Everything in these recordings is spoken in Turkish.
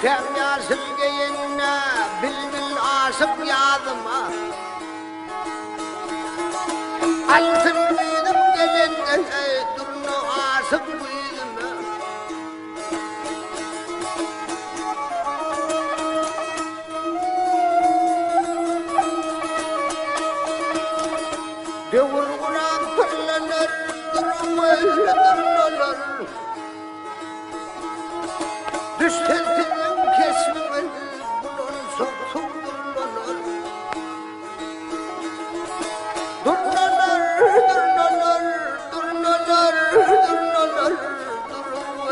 Temyasım geyinne bilbil aşık yadıma altın büyüdüm gelin durnu aşık büyüdüm devur kurak fırlanır durnalar düştentinin kesmini bunun soktum durnalar durnalar durnalar durnalar durnalar durnalar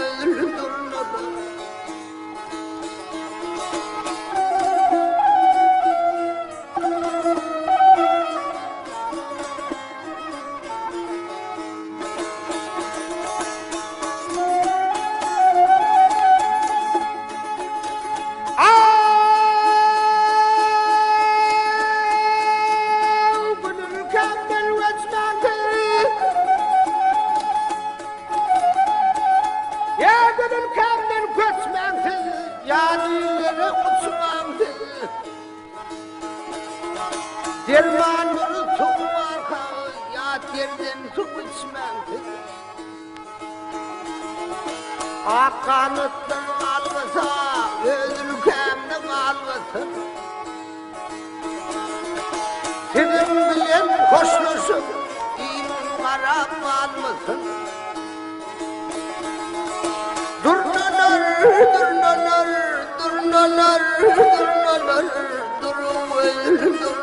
dermanını tutmak yat yerden su içmek akkanıttan algısa özülkemden algısın senin bilen hoşlaşıp imin karam almasın durnalar durnalar durnalar durnalar durun